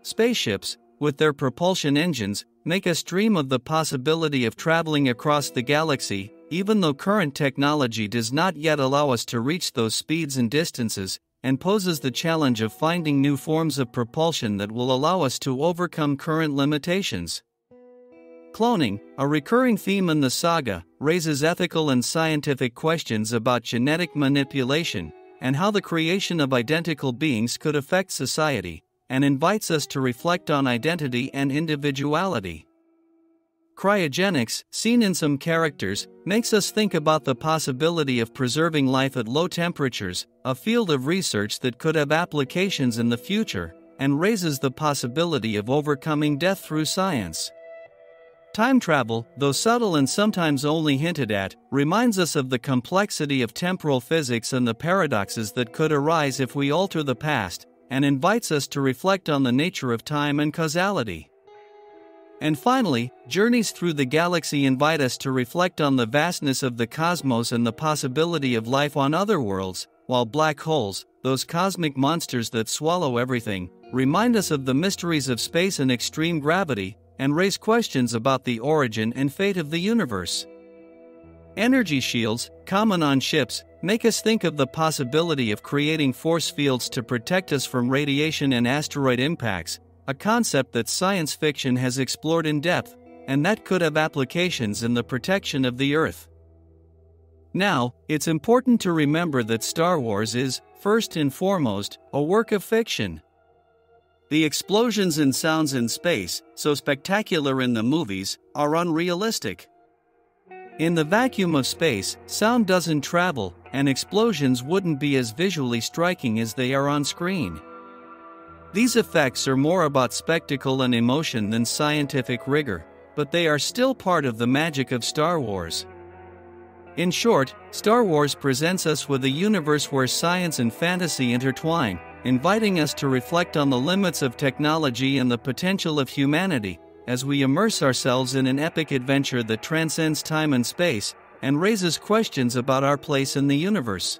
Spaceships, with their propulsion engines, make us dream of the possibility of traveling across the galaxy, even though current technology does not yet allow us to reach those speeds and distances, and poses the challenge of finding new forms of propulsion that will allow us to overcome current limitations. Cloning, a recurring theme in the saga, raises ethical and scientific questions about genetic manipulation and how the creation of identical beings could affect society, and invites us to reflect on identity and individuality. Cryogenics, seen in some characters, makes us think about the possibility of preserving life at low temperatures, a field of research that could have applications in the future, and raises the possibility of overcoming death through science. Time travel, though subtle and sometimes only hinted at, reminds us of the complexity of temporal physics and the paradoxes that could arise if we alter the past, and invites us to reflect on the nature of time and causality. And finally, journeys through the galaxy invite us to reflect on the vastness of the cosmos and the possibility of life on other worlds, while black holes, those cosmic monsters that swallow everything, remind us of the mysteries of space and extreme gravity, and raise questions about the origin and fate of the universe. Energy shields, common on ships, make us think of the possibility of creating force fields to protect us from radiation and asteroid impacts, a concept that science fiction has explored in depth, and that could have applications in the protection of the Earth. Now, it's important to remember that Star Wars is, first and foremost, a work of fiction. The explosions and sounds in space, so spectacular in the movies, are unrealistic. In the vacuum of space, sound doesn't travel, and explosions wouldn't be as visually striking as they are on screen. These effects are more about spectacle and emotion than scientific rigor, but they are still part of the magic of Star Wars. In short, Star Wars presents us with a universe where science and fantasy intertwine, inviting us to reflect on the limits of technology and the potential of humanity, as we immerse ourselves in an epic adventure that transcends time and space, and raises questions about our place in the universe.